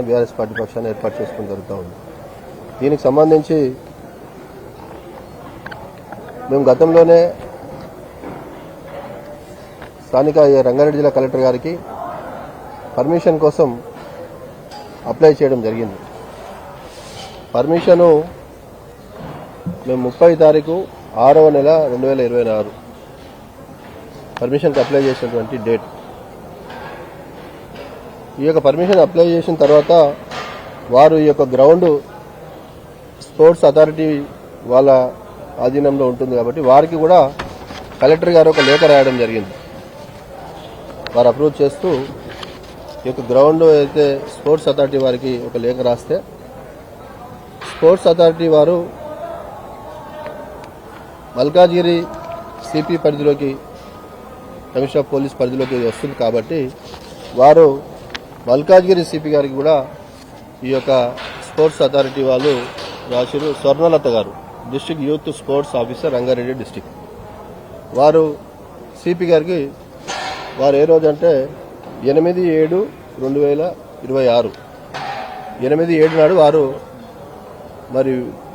BRS party పక్షాన్ని ఏర్పాటు చేసుకోవడం జరుగుతూ ఉంది. దీనికి సంబంధించి మేము గతంలోనే స్థానిక రంగారెడ్డి జిల్లా కలెక్టర్ గారికి పర్మిషన్ కోసం అప్లై చేయడం జరిగింది. పర్మిషను మేము 30 తారీఖు 6వ నెల 2024 పర్మిషన్కి అప్లై చేసినటువంటి డేట్. ఈ యొక్క పర్మిషన్ అప్లై చేసిన తర్వాత వారు ఈ యొక్క గ్రౌండ్ స్పోర్ట్స్ అథారిటీ వాళ్ళ ఆధీనంలో ఉంటుంది కాబట్టి వారికి కూడా కలెక్టర్ గారు ఒక లేఖ రాయడం జరిగింది. వారు అప్రూవ్ చేస్తూ ఈ యొక్క గ్రౌండ్ అయితే స్పోర్ట్స్ అథారిటీ వారికి ఒక లేఖ రాస్తే స్పోర్ట్స్ అథారిటీ వారు మల్కాజ్గిరి సిపి పరిధిలోకి, కమిషనర్ ఆఫ్ పోలీస్ పరిధిలోకి వస్తుంది కాబట్టి వారు మల్కాజ్గిరి సిపి గారికి కూడా ఈ యొక్క స్పోర్ట్స్ అథారిటీ వాళ్ళు రాసిరు. స్వర్ణలత గారు, district youth sports officer Rangareddy district, వారు సిపి గారికి వారు ఏ రోజు అంటే 8/7/2026 8/7 నాడు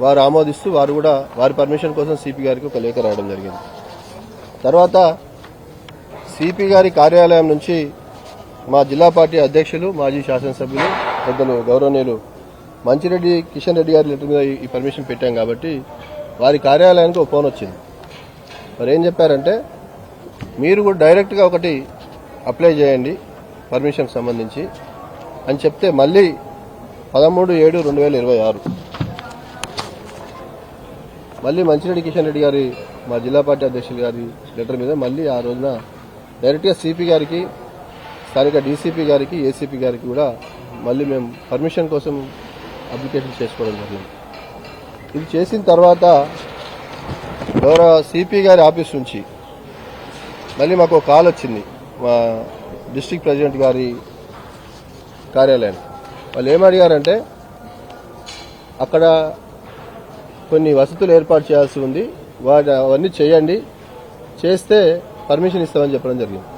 వారు ఆమోదిస్తూ వారు కూడా వారి పర్మిషన్ కోసం సిపి గారికి ఒక లేఖ రాయడం జరిగింది. తర్వాత సిపి గారి కార్యాలయం నుంచి మా జిల్లా పార్టీ అధ్యక్షులు, మాజీ శాసనసభ్యులు, పెద్దలు గౌరవనీయులు మంచిరెడ్డి కిషన్ రెడ్డి గారి లెటర్ మీద ఈ పర్మిషన్ పెట్టాం కాబట్టి వారి కార్యాలయానికి ఒక ఫోన్ వచ్చింది. మరి ఏం చెప్పారంటే, మీరు కూడా డైరెక్ట్గా ఒకటి అప్లై చేయండి పర్మిషన్కి సంబంధించి అని చెప్తే మళ్ళీ 13/7/2026 మళ్ళీ మంచిరెడ్డి కిషన్ రెడ్డి గారి, మా జిల్లా పార్టీ అధ్యక్షులు గారి లెటర్ మీద మళ్ళీ ఆ రోజున డైరెక్ట్గా సిపి గారికి, స్థానిక డీసీపీ గారికి, ఏసీపీ గారికి కూడా మళ్ళీ మేము పర్మిషన్ కోసం అప్లికేషన్ చేసుకోవడం జరిగింది. ఇది చేసిన తర్వాత గౌరవ సిపి గారి ఆఫీస్ నుంచి మళ్ళీ మాకు ఒక కాల్ వచ్చింది మా డిస్ట్రిక్ట్ ప్రెసిడెంట్ గారి కార్యాలయానికి. వాళ్ళు ఏమడిగారంటే, అక్కడ కొన్ని వసతులు ఏర్పాటు చేయాల్సి ఉంది, అవన్నీ చేయండి, చేస్తే పర్మిషన్ ఇస్తామని చెప్పడం జరిగింది.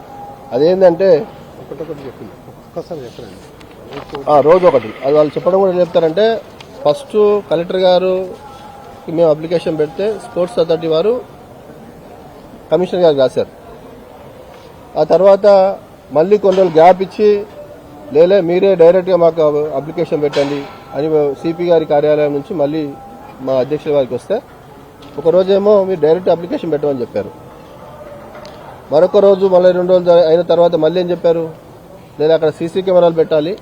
అదేంటంటే రోజు ఒకటి, అది వాళ్ళు చెప్పడం కూడా చెప్తారంటే, ఫస్ట్ కలెక్టర్ గారు మేము అప్లికేషన్ పెడితే స్పోర్ట్స్ అథారిటీ వారు కమిషనర్ గారికి రాశారు. ఆ తర్వాత మళ్ళీ కొన్ని రోజులు గ్యాప్ ఇచ్చి లేలే మీరే డైరెక్ట్గా మాకు అప్లికేషన్ పెట్టండి అని సిపి గారి కార్యాలయం నుంచి మళ్ళీ మా అధ్యక్షుల వారికి వస్తే, ఒకరోజేమో మీరు డైరెక్ట్ అప్లికేషన్ పెట్టమని చెప్పారు. మరొక రోజు మళ్ళీ 2 రోజులు అయిన తర్వాత మళ్ళీ ఏం చెప్పారు, లేదా అక్కడ సీసీ కెమెరాలు పెట్టాలి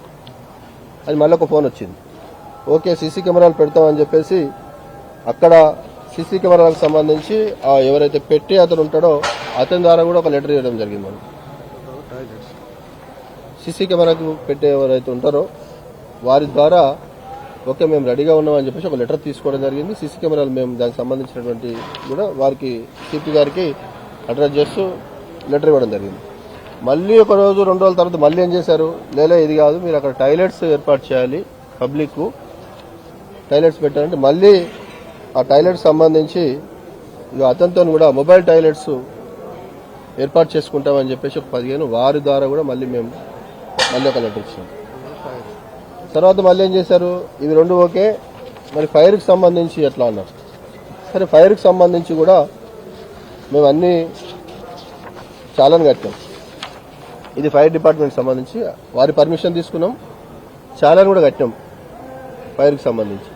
అని మళ్ళీ ఒక ఫోన్ వచ్చింది. ఓకే సీసీ కెమెరాలు పెడతామని చెప్పేసి అక్కడ సీసీ కెమెరాలకు సంబంధించి ఎవరైతే పెట్టి అతను ఉంటాడో అతని ద్వారా కూడా ఒక లెటర్ ఇవ్వడం జరిగింది. మనం సీసీ కెమెరాకు పెట్టే ఎవరైతే ఉంటారో వారి ద్వారా ఓకే మేము రెడీగా ఉన్నామని చెప్పేసి ఒక లెటర్ తీసుకోవడం జరిగింది. సీసీ కెమెరాలు మేము దానికి సంబంధించినటువంటి కూడా వారికి సిపి గారికి అడ్రస్ చేస్తూ లెటర్ ఇవ్వడం జరిగింది. మళ్ళీ ఒక రోజు 2 రోజుల తర్వాత మళ్ళీ ఏం చేశారు, లేలే ఇది కాదు మీరు అక్కడ టాయిలెట్స్ ఏర్పాటు చేయాలి, పబ్లిక్ టాయిలెట్స్ పెట్టాలంటే మళ్ళీ ఆ టాయిలెట్స్ సంబంధించి ఇక అతనితో కూడా మొబైల్ టాయిలెట్స్ ఏర్పాటు చేసుకుంటామని చెప్పేసి ఒక 15 వారి ద్వారా కూడా మళ్ళీ మేము మళ్ళీ ఒక లెటర్ ఇచ్చాం. తర్వాత మళ్ళీ ఏం చేశారు, ఇవి 2 ఓకే, మరి ఫైర్కి సంబంధించి ఎట్లా అన్నారు. సరే ఫైర్కి సంబంధించి కూడా మేము అన్ని చాలాను కట్టాం. ఇది ఫైర్ డిపార్ట్మెంట్కి సంబంధించి వారి పర్మిషన్ తీసుకున్నాం, చాలాను కూడా కట్టాం ఫైర్కి సంబంధించి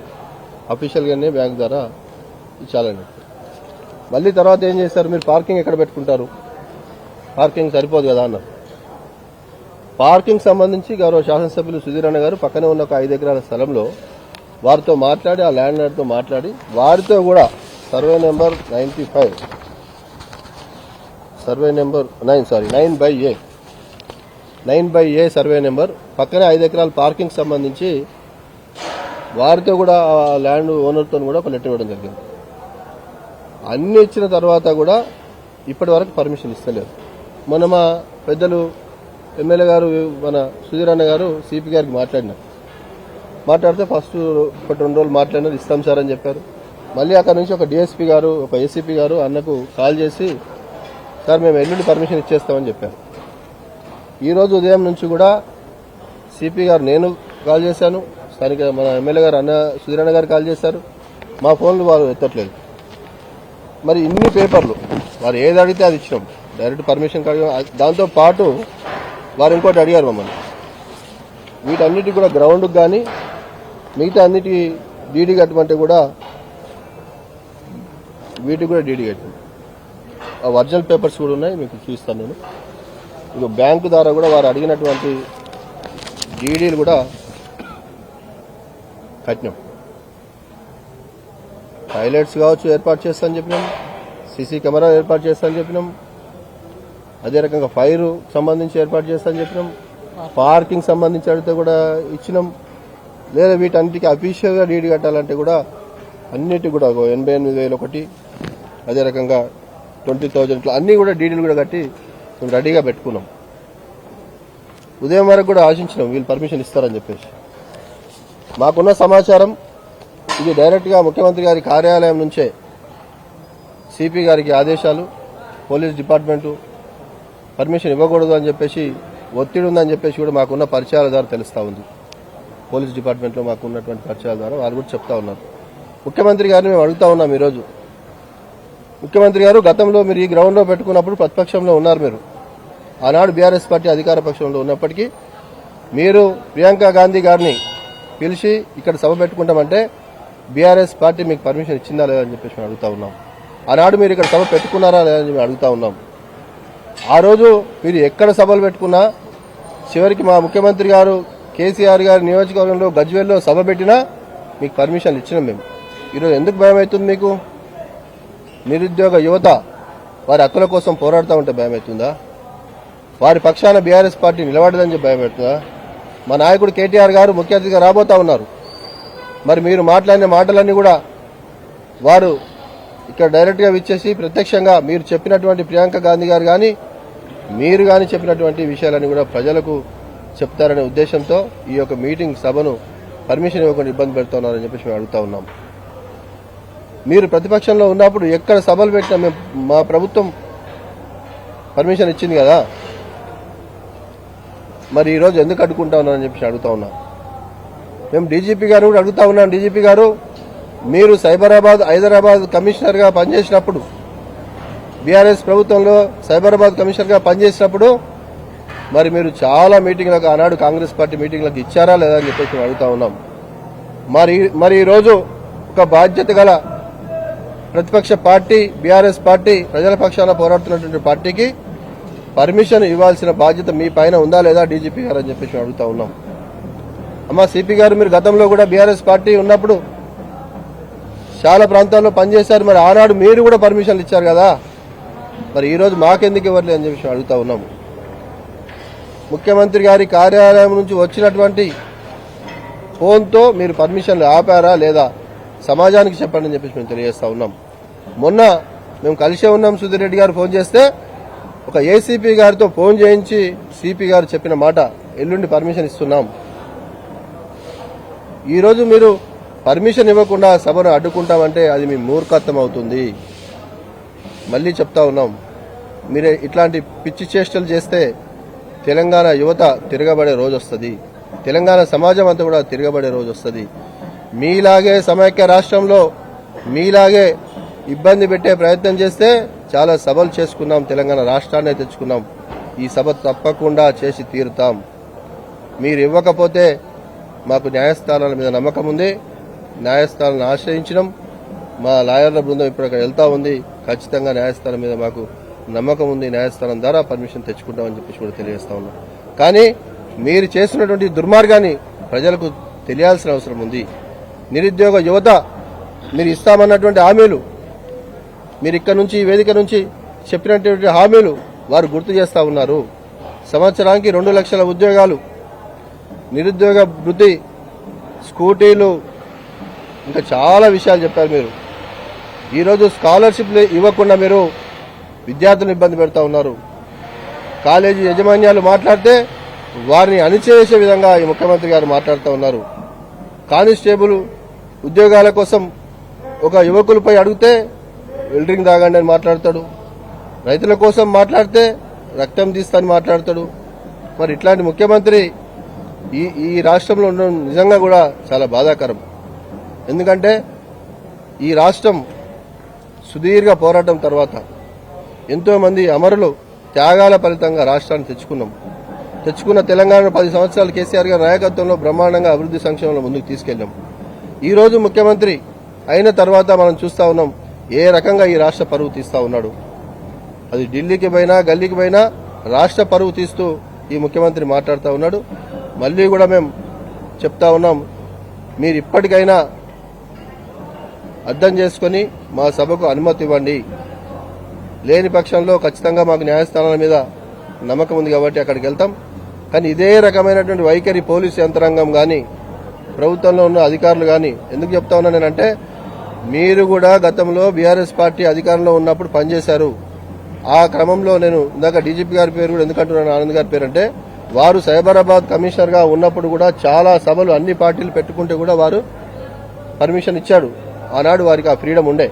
అఫీషియల్గానే బ్యాంక్ ద్వారా చాలాను కట్టాం. మళ్ళీ తర్వాత ఏం చేశారు, మీరు పార్కింగ్ ఎక్కడ పెట్టుకుంటారు, పార్కింగ్ సరిపోదు కదా అన్నారు. పార్కింగ్ సంబంధించి గౌరవ శాసనసభ్యులు సుధీర్ అన్న గారు పక్కనే ఉన్న ఒక 5 ఎకరాల స్థలంలో వారితో మాట్లాడి, ఆ ల్యాండ్ లార్డ్తో మాట్లాడి వారితో కూడా survey number 95 survey number 9/A survey number పక్కనే 5 ఎకరాల పార్కింగ్ సంబంధించి వారితో కూడా ఆ ల్యాండ్ ఓనర్తో కూడా ఒక లెటర్ ఇవ్వడం జరిగింది. అన్ని ఇచ్చిన తర్వాత కూడా ఇప్పటి వరకు పర్మిషన్ ఇస్తలేదు. మొన్న మా పెద్దలు ఎమ్మెల్యే గారు మన సుధీర్ అన్న గారు సిపి గారికి మాట్లాడితే ఫస్ట్ ఒక 2 రోజులు మాట్లాడినారు, ఇస్తాం సార్ అని చెప్పారు. మళ్ళీ అక్కడ నుంచి ఒక డిఎస్పీ గారు, ఒక ఏసీపీ గారు అన్నకు కాల్ చేసి సార్ మేము ఎల్లుండి పర్మిషన్ ఇచ్చేస్తామని చెప్పారు. ఈరోజు ఉదయం నుంచి కూడా సిపి గారు, నేను కాల్ చేశాను, స్థానిక మన ఎమ్మెల్యే గారు సుధీరన్న గారు కాల్ చేశారు, మా ఫోన్లు వారు ఎత్తట్లేదు. మరి ఇన్ని పేపర్లు వారు ఏది అడిగితే అది ఇచ్చినాం, డైరెక్ట్ పర్మిషన్ అడిగాం. దాంతో పాటు వారు ఇంకోటి అడిగారు మమ్మల్ని, వీటన్నిటికి కూడా గ్రౌండ్కి కానీ మిగతా అన్నిటికీ డీడీ కట్టమంటే కూడా వీటికి కూడా డీడీ కట్టింది. ఆ ఒరిజినల్ పేపర్స్ కూడా ఉన్నాయి, మీకు చూస్తాను నేను. ఇక బ్యాంకు ద్వారా కూడా వారు అడిగినటువంటి డీడీలు కూడా కట్టినాం. టాయిలెట్స్ కావచ్చు ఏర్పాటు చేస్తామని చెప్పినాం, సీసీ కెమెరా ఏర్పాటు చేస్తామని చెప్పినాం, అదే రకంగా ఫైర్ సంబంధించి ఏర్పాటు చేస్తామని చెప్పినాం, పార్కింగ్ సంబంధించి అడిగితే కూడా ఇచ్చినాం. లేదా వీటన్నిటికీ అఫీషియల్గా డీడీ కట్టాలంటే కూడా అన్నిటి కూడా 88,000 ఒకటి, అదే రకంగా 20,000 అన్నీ కూడా డీడీలు కూడా కట్టి మేము రెడీగా పెట్టుకున్నాం. ఉదయం వరకు కూడా ఆశించినాం వీళ్ళు పర్మిషన్ ఇస్తారని చెప్పేసి. మాకున్న సమాచారం ఇది డైరెక్ట్గా ముఖ్యమంత్రి గారి కార్యాలయం నుంచే సిపి గారికి ఆదేశాలు, పోలీస్ డిపార్ట్మెంటు పర్మిషన్ ఇవ్వకూడదు అని చెప్పేసి ఒత్తిడి ఉందని చెప్పేసి కూడా మాకున్న పరిచయాల ద్వారా తెలుస్తూ ఉంది. పోలీస్ డిపార్ట్మెంట్లో మాకు ఉన్నటువంటి పరిచయాల ద్వారా వాళ్ళు కూడా చెప్తా ఉన్నారు. ముఖ్యమంత్రి గారిని మేము అడుగుతా ఉన్నాం ఈరోజు, ముఖ్యమంత్రి గారు గతంలో మీరు ఈ గ్రౌండ్లో పెట్టుకున్నప్పుడు ప్రతిపక్షంలో ఉన్నారు. మీరు ఆనాడు బీఆర్ఎస్ పార్టీ అధికార పక్షంలో ఉన్నప్పటికీ మీరు ప్రియాంక గాంధీ గారిని పిలిచి ఇక్కడ సభ పెట్టుకుంటామంటే బీఆర్ఎస్ పార్టీ మీకు పర్మిషన్ ఇచ్చిందా లేదా అని చెప్పేసి మేము అడుగుతా ఉన్నాం. ఆనాడు మీరు ఇక్కడ సభ పెట్టుకున్నారా లేదా అని మేము అడుగుతా ఉన్నాం. ఆ రోజు మీరు ఎక్కడ సభలు పెట్టుకున్నా చివరికి మా ముఖ్యమంత్రి గారు కేసీఆర్ గారి నియోజకవర్గంలో గజ్వేల్లో సభ పెట్టినా మీకు పర్మిషన్ ఇచ్చినాం మేము. ఈరోజు ఎందుకు భయం అవుతుంది మీకు? నిరుద్యోగ యువత వారి హక్కుల కోసం పోరాడుతూ ఉంటే భయం అవుతుందా? వారి పక్షాన బీఆర్ఎస్ పార్టీ నిలబడదని చెప్పి భయం అవుతుందా? మా నాయకుడు కేటీఆర్ గారు ముఖ్య అతిథిగా రాబోతా ఉన్నారు. మరి మీరు మాట్లాడిన మాటలన్నీ కూడా వారు ఇక్కడ డైరెక్ట్గా విచ్చేసి ప్రత్యక్షంగా మీరు చెప్పినటువంటి ప్రియాంక గాంధీ గారు కానీ మీరు కానీ చెప్పినటువంటి విషయాలన్నీ కూడా ప్రజలకు చెప్తారనే ఉద్దేశంతో ఈ యొక్క మీటింగ్ సభను పర్మిషన్ ఇవ్వకుండా ఇబ్బంది పెడుతున్నారని చెప్పేసి మేము అడుగుతా ఉన్నాం. మీరు ప్రతిపక్షంలో ఉన్నప్పుడు ఎక్కడ సభలు పెట్టినా మేము మా ప్రభుత్వం పర్మిషన్ ఇచ్చింది కదా, మరి ఈరోజు ఎందుకు అడ్డుకుంటా ఉన్నారని చెప్పేసి అడుగుతా ఉన్నాం. మేము డీజీపీ గారు కూడా అడుగుతా ఉన్నాం, డీజీపీ గారు మీరు హైదరాబాద్ కమిషనర్గా పనిచేసినప్పుడు బీఆర్ఎస్ ప్రభుత్వంలో సైబరాబాద్ కమిషనర్గా పనిచేసినప్పుడు మరి మీరు చాలా మీటింగ్లకు ఆనాడు కాంగ్రెస్ పార్టీ మీటింగ్లకు ఇచ్చారా లేదా అని చెప్పేసి మేము అడుగుతా ఉన్నాం. మరి ఈరోజు ఒక బాధ్యత గల ప్రతిపక్ష పార్టీ బీఆర్ఎస్ పార్టీ ప్రజల పక్షాన పోరాడుతున్నటువంటి పార్టీకి పర్మిషన్ ఇవ్వాల్సిన బాధ్యత మీ పైన ఉందా లేదా డీజీపీ గారు అని చెప్పేసి అడుగుతా ఉన్నాం. అమ్మా సిపి గారు, మీరు గతంలో కూడా బీఆర్ఎస్ పార్టీ ఉన్నప్పుడు చాలా ప్రాంతాల్లో పనిచేశారు, మరి ఆనాడు మీరు కూడా పర్మిషన్లు ఇచ్చారు కదా, మరి ఈరోజు మాకెందుకు ఇవ్వట్లేదు అని చెప్పేసి అడుగుతా ఉన్నాము. ముఖ్యమంత్రి గారి కార్యాలయం నుంచి వచ్చినటువంటి ఫోన్తో మీరు పర్మిషన్లు ఆపారా లేదా సమాజానికి చెప్పండి అని చెప్పేసి మేము తెలియజేస్తా ఉన్నాం. మొన్న మేము కలిసే ఉన్నాం, సుధీర్ రెడ్డి గారు ఫోన్ చేస్తే ఒక ఏసీపీ గారితో ఫోన్ చేయించి సిపి గారు చెప్పిన మాట ఎల్లుండి పర్మిషన్ ఇస్తున్నాం. ఈరోజు మీరు పర్మిషన్ ఇవ్వకుండా సభను అడ్డుకుంటామంటే అది మీ మూర్ఖత్వం అవుతుంది. మళ్ళీ చెప్తా ఉన్నాం, మీరు ఇట్లాంటి పిచ్చి చేష్టలు చేస్తే తెలంగాణ యువత తిరగబడే రోజు వస్తుంది, తెలంగాణ సమాజం అంతా కూడా తిరగబడే రోజు వస్తుంది. మీలాగే సమైక్య రాష్ట్రంలో మీలాగే ఇబ్బంది పెట్టే ప్రయత్నం చేస్తే చాలా సభలు చేసుకున్నాం, తెలంగాణ రాష్ట్రాన్ని తెచ్చుకున్నాం. ఈ సభ తప్పకుండా చేసి తీరుతాం. మీరు ఇవ్వకపోతే మాకు న్యాయస్థానాల మీద నమ్మకం ఉంది, న్యాయస్థానాలను ఆశ్రయించడం. మా లాయర్ల బృందం ఇప్పుడు అక్కడ వెళ్తా ఉంది, ఖచ్చితంగా న్యాయస్థానం మీద మాకు నమ్మకం ఉంది, న్యాయస్థానం ద్వారా పర్మిషన్ తెచ్చుకుంటామని చెప్పేసి కూడా తెలియజేస్తా ఉన్నాం. కానీ మీరు చేస్తున్నటువంటి దుర్మార్గాన్ని ప్రజలకు తెలియాల్సిన అవసరం ఉంది. నిరుద్యోగ యువత మీరు ఇస్తామన్నటువంటి హామీలు, మీరు ఇక్కడ నుంచి వేదిక నుంచి చెప్పినటువంటి హామీలు వారు గుర్తు చేస్తా ఉన్నారు. సంవత్సరానికి 2 లక్షల ఉద్యోగాలు, నిరుద్యోగ వృత్తి, స్కూటీలు, ఇంకా చాలా విషయాలు చెప్పారు మీరు. ఈరోజు స్కాలర్షిప్లు ఇవ్వకుండా మీరు విద్యార్థులను ఇబ్బంది పెడతా ఉన్నారు. కాలేజీ యాజమాన్యాలు మాట్లాడితే వారిని అణిచివేసే విధంగా ఈ ముఖ్యమంత్రి గారు మాట్లాడుతూ ఉన్నారు. కానిస్టేబుల్ ఉద్యోగాల కోసం ఒక యువకులపై అడిగితే వెల్డరింగ్ తాగండి అని మాట్లాడతాడు, రైతుల కోసం మాట్లాడితే రక్తం తీస్తానని మాట్లాడతాడు. మరి ఇట్లాంటి ముఖ్యమంత్రి ఈ రాష్ట్రంలో ఉండడం నిజంగా కూడా చాలా బాధాకరం. ఎందుకంటే ఈ రాష్ట్రం సుదీర్ఘ పోరాటం తర్వాత ఎంతో మంది అమరులు త్యాగాల ఫలితంగా రాష్ట్రాన్ని తెచ్చుకున్న తెలంగాణ 10 సంవత్సరాలు కేసీఆర్ గారి నాయకత్వంలో బ్రహ్మాండంగా అభివృద్ధి సంక్షేమంలో ముందుకు తీసుకెళ్లాం. ఈ రోజు ముఖ్యమంత్రి అయిన తర్వాత మనం చూస్తా ఉన్నాం ఏ రకంగా ఈ రాష్ట్ర పరువు తీస్తా ఉన్నాడు. అది ఢిల్లీకి పోయినా గల్లీకి పోయినా రాష్ట్ర పరువు తీస్తూ ఈ ముఖ్యమంత్రి మాట్లాడుతూ ఉన్నాడు. మళ్లీ కూడా మేము చెప్తా ఉన్నాం, మీరు ఇప్పటికైనా అర్థం చేసుకుని మా సభకు అనుమతి ఇవ్వండి. లేని పక్షంలో ఖచ్చితంగా మాకు న్యాయస్థానాల మీద నమ్మకం ఉంది కాబట్టి అక్కడికి వెళ్తాం. కానీ ఇదే రకమైనటువంటి వైఖరి పోలీసు యంత్రాంగం కానీ ప్రభుత్వంలో ఉన్న అధికారులు కానీ ఎందుకు చెప్తా ఉన్నా నేనంటే, మీరు కూడా గతంలో బీఆర్ఎస్ పార్టీ అధికారంలో ఉన్నప్పుడు పనిచేశారు. ఆ క్రమంలో నేను ఇందాక డీజీపీ గారి పేరు కూడా ఎందుకంటున్నాను, ఆనంద్ గారి పేరు అంటే, వారు సైబరాబాద్ కమిషనర్ గా ఉన్నప్పుడు కూడా చాలా సభలు అన్ని పార్టీలు పెట్టుకుంటే కూడా వారు పర్మిషన్ ఇచ్చాడు. ఆనాడు వారికి ఆ ఫ్రీడమ్ ఉండే.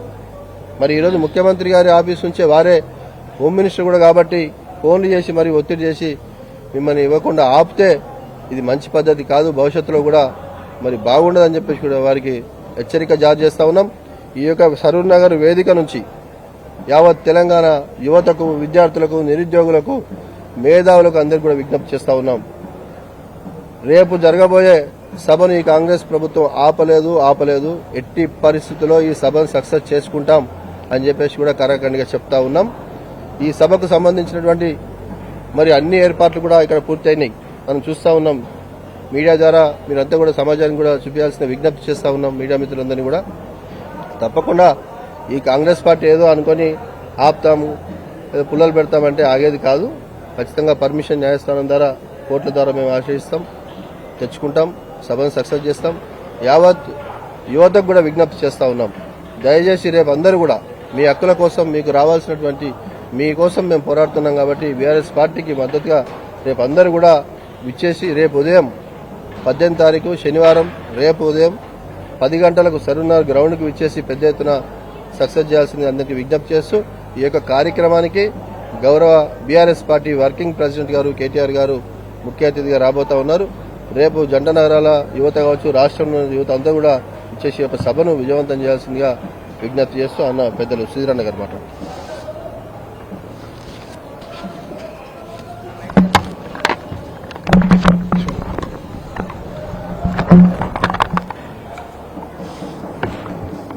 మరి ఈరోజు ముఖ్యమంత్రి గారి ఆఫీస్ నుంచే వారే హోమ్ మినిస్టర్ కూడా కాబట్టి ఫోన్లు చేసి మరి ఒత్తిడి చేసి మిమ్మల్ని ఇవ్వకుండా ఆపితే ఇది మంచి పద్ధతి కాదు, భవిష్యత్తులో కూడా మరి బాగుండదని చెప్పేసి కూడా వారికి హెచ్చరిక జారీ చేస్తా ఉన్నాం. ఈ యొక్క సరూర్ నగర్ వేదిక నుంచి యావత్ తెలంగాణ యువతకు, విద్యార్థులకు, నిరుద్యోగులకు, మేధావులకు అందరికీ కూడా విజ్ఞప్తి చేస్తా ఉన్నాం. రేపు జరగబోయే సభను ఈ కాంగ్రెస్ ప్రభుత్వం ఆపలేదు. ఎట్టి పరిస్థితుల్లో ఈ సభను సక్సెస్ చేసుకుంటాం అని చెప్పేసి కూడా కరాఖండిగా చెప్తా ఉన్నాం. ఈ సభకు సంబంధించినటువంటి మరి అన్ని ఏర్పాట్లు కూడా ఇక్కడ పూర్తయినాయి. మనం చూస్తా ఉన్నాం. మీడియా ద్వారా మీరంతా కూడా సమాజానికి కూడా చూపించాల్సిన విజ్ఞప్తి చేస్తా ఉన్నాం. మీడియా మిత్రులందరినీ కూడా తప్పకుండా ఈ కాంగ్రెస్ పార్టీ ఏదో అనుకుని ఆపుతాము, ఏదో పుల్లలు పెడతామంటే ఆగేది కాదు. ఖచ్చితంగా పర్మిషన్ న్యాయస్థానం ద్వారా, కోర్టుల ద్వారా మేము ఆశ్రయిస్తాం, తెచ్చుకుంటాం, సభను సక్సెస్ చేస్తాం. యావత్ యువతకు కూడా విజ్ఞప్తి చేస్తా ఉన్నాం. దయచేసి రేపు అందరూ కూడా మీ హక్కుల కోసం, మీకు రావాల్సినటువంటి మీకోసం మేము పోరాడుతున్నాం కాబట్టి బీఆర్ఎస్ పార్టీకి మద్దతుగా రేపు అందరూ కూడా విచ్చేసి రేపు ఉదయం 18 తారీఖు శనివారం రేపు ఉదయం 10 గంటలకు సరూర్ గ్రౌండ్కి విచ్చేసి పెద్ద ఎత్తున సక్సెస్ చేయాల్సింది అందరికీ విజ్ఞప్తి చేస్తూ ఈ యొక్క కార్యక్రమానికి గౌరవ బీఆర్ఎస్ పార్టీ వర్కింగ్ ప్రెసిడెంట్ గారు కేటీఆర్ గారు ముఖ్య అతిథిగా రాబోతా ఉన్నారు. రేపు జంట నగరాల యువత కావచ్చు, రాష్ట్రంలో యువత అంతా కూడా ఇచ్చేసి ఒక సభను విజయవంతం చేయాల్సిందిగా విజ్ఞప్తి చేస్తూ అన్న పెద్దలు శ్రీధరన్న గారు మాట్లాడుతున్నారు.